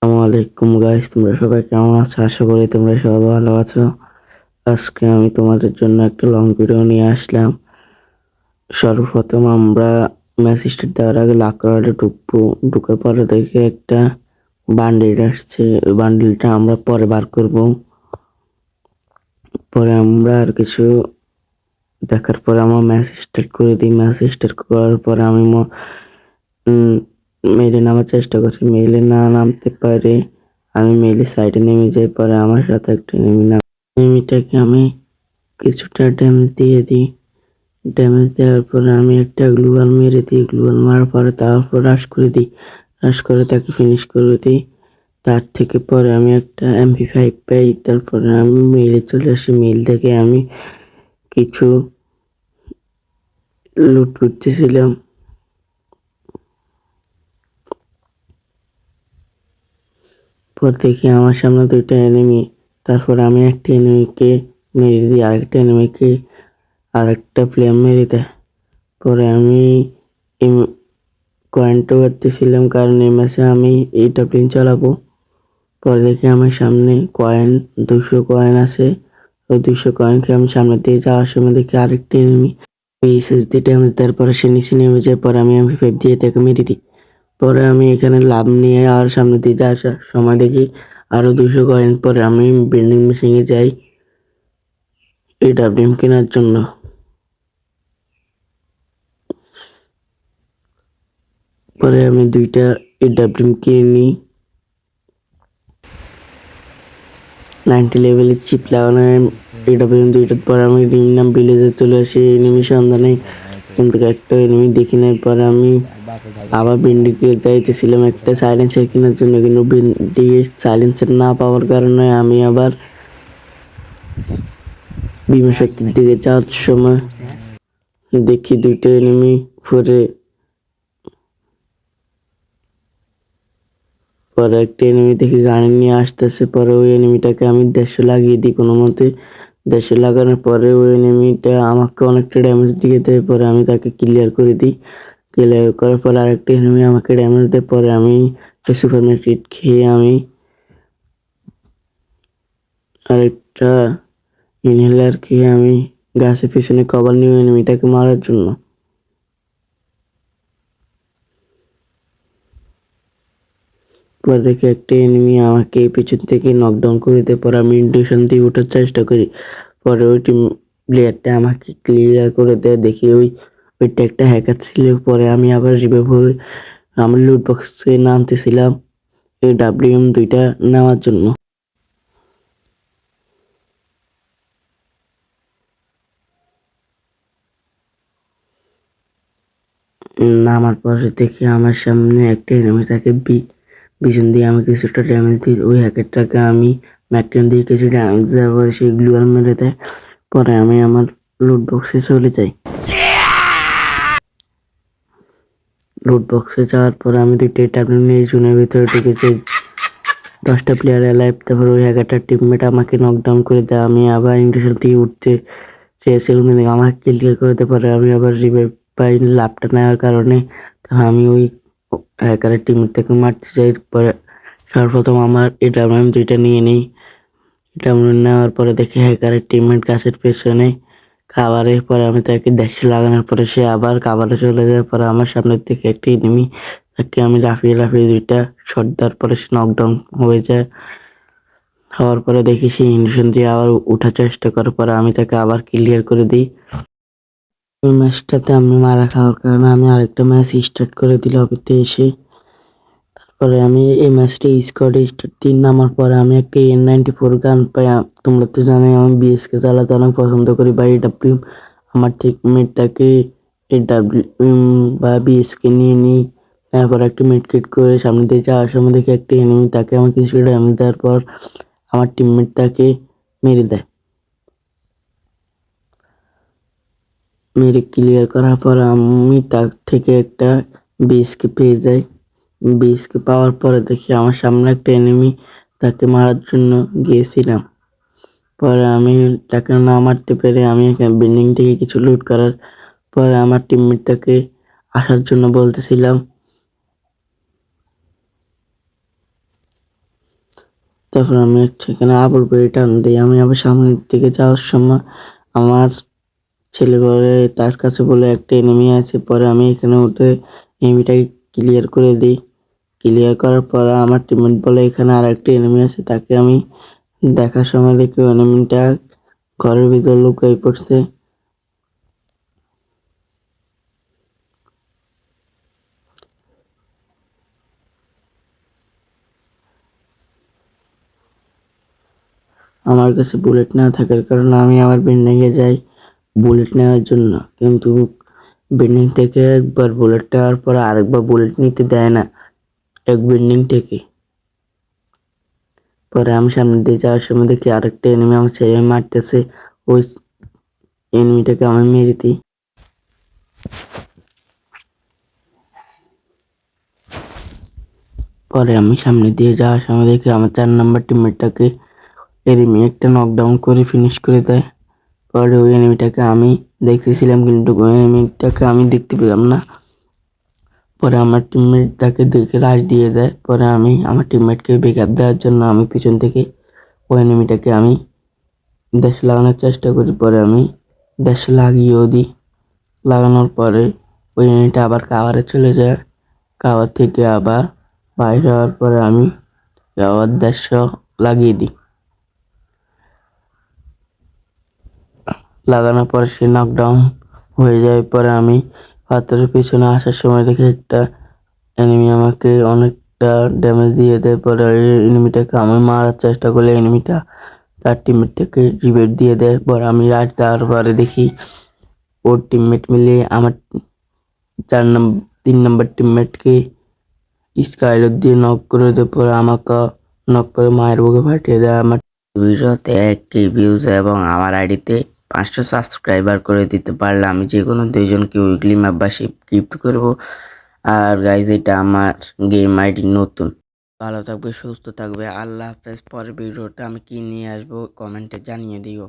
আলাইকুম গাইস, তোমরা সবাই কেমন আছো? আশা করি তোমরা সবাই ভালো আছো। আজকে আমি তোমাদের জন্য একটা লং ভিডিও নিয়ে আসলাম। সর্বপ্রথম আমরা ম্যাচ স্টার্ট দেওয়ার আগে লাকড়াটা ঢুকবো। ঢুকার পরে দেখে একটা বান্ডিল আসছে, ওই বান্ডিলটা আমরা পরে বার করব। পরে আমরা আর কিছু দেখার পরে আমরা ম্যাচ স্টার্ট করে দিই। ম্যাচ স্টার্ট করার পরে আমি মেইলে নামার চেষ্টা করছি, মেইলে না নামতে পারে। আমি মেইলে সাইডে নেমে যাই, পরে আমার সাথে একটা এনিমিটাকে আমি কিছুটা ড্যামেজ দিয়ে দিই। ড্যামেজ দেওয়ার পরে আমি একটা গ্লুয়াল মেরে দিই। গ্লুয়াল মারার পরে তারপর রাশ করে দিই। রাশ করে তাকে ফিনিশ করে দিই। তার থেকে পরে আমি একটা MP5 পাই। তারপরে আমি মেইলে চলে আসি। মেইল থেকে আমি কিছু লুট করতেছিলাম। পর দেখি আমার সামনে দুইটা এনিমি। তারপর আমি একটা এনিমিকে মেরে দিই, আরেকটা এনিমিকে আরেকটা প্লেয়ার মেরে দেয়। পরে আমি কয়েনটা করতেছিলাম, কারণ এই ম্যাচে আমি এইটা প্লেন চালাবো। পরে দেখি আমার সামনে কয়েন 200 কয়েন আছে। ওই 200 কয়েনকে আমি সামনে দিয়ে যাওয়ার সময় দেখি আরেকটা এনিমি এইচএস দিয়ে ড্যামেজ দেওয়ার পরে সে নিচে নেমে যায়। পরে আমি MP5 দিয়ে তাকে মেরে দিই। পরে আমি এখানে লাভ নিয়ে আর সামনে দিয়ে আসার সময় দেখি আরো 200 কয়েন। পরে আমি বিল্ডিং মেশিনে যাই AWM কেনার জন্য। পরে আমি দুইটা AWM কিনে নিই। 90 লেভেলের চিপ লাগানো AWM দুইটার পর আমি রিংনাম ভিলেজে চলে আসি এনিমি সন্ধানে, কিন্তু একটা এনিমি দেখি নাই। পরে আমি আবার বিন্ডিকে যাইতেছিলাম একটা সাইলেন্সার কেনার জন্য, কিন্তু বিন্ডিকে সাইলেন্সার না পাওয়ার কারণে আমি আবার বিমা শক্তির দিকে যাওয়ার সময় দেখি দুইটা এনিমি পরে একটা এনিমি দেখি গাড়ি নিয়ে আসতেছে। পরে ওই এনিমিটাকে আমি দেশে লাগিয়ে দিই কোনো মতে। দেশে লাগানোর পরে ওই এনিমিটা আমাকে অনেকটা ড্যামেজ দিয়ে দেয়। পরে আমি তাকে ক্লিয়ার করে দিই। ক্লিয়ার করার পর আরেকটা এনিমি আমাকে ড্যামেজ দেয়। পরে আমি সুপার মার্কেট খেয়ে আমি আরেকটা ইনহেলার খেয়ে আমি গাছের পিছনে কভার নিয়ে এনিমিটাকে মারার জন্য। পরে দেখি একটা এনিমি আমাকে পিছন থেকে নকডাউন করে দেয়। পরে আমি ইন্ডুশন দিয়ে ওঠার চেষ্টা করি। পরে ওই টিম প্লেয়ারটা আমাকে ক্লিয়ার করে দেয়। দেখি ওইটা একটা হ্যাকার ছিল। পরে আমি আবার রিভাইভ হয়ে আমি লুট বক্সে নামতেছিলাম এই WM দুইটা নেওয়ার জন্য। নামার পরে দেখি আমার সামনে একটা এনিমি থাকে। পিছন দিয়ে আমি কিছুটা ড্যামেজ দিই। ওই হ্যাকারটাকে আমি ম্যাকটেন দিয়ে কিছু ড্যামেজ দেওয়ার পরে সে গ্লুয়াল মেরে দেয়। পরে আমি আমার লুট বক্সে চলে যাই। লুট বক্সে যাওয়ার পরে আমি দুইটা ট্যাবলেট নিয়ে জোনের ভিতরে ঢুকে যাই। 10টা প্লেয়ার অ্যালাইভ। তারপর ওই হ্যাকারটার টিমমেট আমাকে নকডাউন করে দেয়। আমি আবার ইন্ডাস্ট্রিয়াল থেকে উঠতে চেয়েছিলাম, কিন্তু আমাকে ক্লিয়ার করে দিতে পারে। আমি আবার রিভাইভ পাই লাভটা নেওয়ার কারণে। আমি ওই হ্যাকারের টিমমেট থেকে মারতে চাই। পরে সর্বপ্রথম আমার AWM দুইটা নিয়ে নিই। AWM নেওয়ার পরে দেখি হ্যাকারের টিমমেট গাছের পেছনে খাবারের পরে আমি তাকে দেশে লাগানোর পরে সে আবার খাবারে চলে যায়। পরে আমার সামনের থেকে একটি এনিমি, তাকে আমি লাফিয়ে দুইটা শট দেওয়ার পরে সে নকডাউন হয়ে যায়। হওয়ার পরে দেখি সে ইন্ডেশন দিয়ে আবার উঠার চেষ্টা করার পরে আমি তাকে আবার ক্লিয়ার করে দিই। ওই ম্যাচটাতে আমি মারা খাওয়ার কারণে আমি আরেকটা ম্যাচ স্টার্ট করে দিই লবিতে এসে। তারপরে আমি এই ম্যাচটা স্কোয়াডে স্টার্ট 3 নামার পরে আমি একটা N94 গান পাই। তোমরা তো জানোই আমি BSK চালাতে অনেক পছন্দ করি বা AWM। আমার টিমমেট তাকে AWM বা BSK নিয়ে নিই। তারপর একটা মেডকিট করে সামনে দিয়ে যাওয়ার সময় দেখি একটা এনিমি, তাকে আমি কিছু ড্যামেজ দেওয়ার পর আমার টিমমেট তাকে মেরে দেয়। মেরে ক্লিয়ার করার পর আমি তার থেকে একটা BSK পেয়ে যাই। BSK পাওয়ার পরে দেখি আমার সামনে একটা এনিমি, তাকে মারার জন্য গিয়েছিলাম। পরে আমি তাকে না মারতে পেরে আমি বিল্ডিং থেকে কিছু লুট করার পরে আমার টিমমেট তাকে আসার জন্য বলতেছিলাম। তারপর আমি সেখানে আবার করে টান দিই। আমি আবার সামনের দিকে যাওয়ার সময় আমার ছেলে বলে তার কাছে বলে একটা এনিমি আছে। পরে আমি এখানে উঠে এনিমিটাকে ক্লিয়ার করে দিই। ক্লিয়ার করার পর আমার টিমমেট বলে এখানে আরেকটা এনিমি আছে। তাকে আমি দেখার সময় দেখি এনিমিটা ঘরের ভিতর লুকিয়ে পড়ছে। আমার কাছে বুলেট না থাকার কারণে আমি আমার বিল্ডিংয়ে যাই বুলেট নেওয়ার জন্য, কিন্তু বিল্ডিং থেকে একবার বুলেট নেওয়ার পর আরেকবার বুলেট নিতে দেয় না এক বিল্ডিং থেকে। পরে আমি সামনে দিয়ে যাওয়ার সময় দেখি আরেকটা এনিমি আমার ছেলে মারতেছে। ওই এনিমিটাকে আমি মেরে দিই। পরে আমি সামনে দিয়ে যাওয়ার সময় দেখি আমার 4 নাম্বার টিমমেটটাকে এনিমি একটা নকডাউন করে ফিনিশ করে দেয়। পরে ওই এনিমিটাকে আমি দেখতেছিলাম, কিন্তু ওই এনিমিটাকে আমি দেখতে পেলাম না। পরে আমার টিমমেট তাকে দেখে রাশ দিয়ে দেয়। পরে আমি আমার টিমমেটকে ব্যাকআপ দেওয়ার জন্য আমি পিছন থেকে ওই এনিমিটাকে আমি দেশে লাগানোর চেষ্টা করি। পরে আমি দেশে লাগিয়েও দিই। লাগানোর পরে ওই এনিমিটা আবার কাভারে চলে যায়। কাভার থেকে আবার বাইরে হওয়ার পরে আমি আবার দেশে লাগিয়ে দিই। লাগানোর পরে সে নকডাউন হয়ে যায়। পরে আমি পাথরের পিছনে আসার সময় দেখি একটা এনিমি আমাকে অনেকটা ড্যামেজ দিয়ে দেয়। পরে ওই এনিমিটাকে আমি মারার চেষ্টা করলে এনিমিটা তার টিমমেট থেকে রিভাইভ দিয়ে দেয়। পরে আমি রাশ দেওয়ার পরে দেখি ওর টিমমেট মিলে আমার 3 নম্বর টিমমেটকে স্কাইডার দিয়ে নক করে দেয়। পরে আমাকে নক করে মায়ের বুকে পাঠিয়ে দেয়। আমার ভিডিওতে 1K ভিউজ এবং আমার আইডিতে 500 সাবস্ক্রাইবার করে দিতে পারলে আমি যে কোনো 2 জনকে উইকলি মেম্বারশিপ গিফট করব। আর গাইজ এটা আমার গেম আইডি নতুন। ভালো থাকবে, সুস্থ থাকবে, আল্লাহ হাফেজ। পরের ভিডিওতে আমি কি নিয়ে আসবো কমেন্টে জানিয়ে দিও।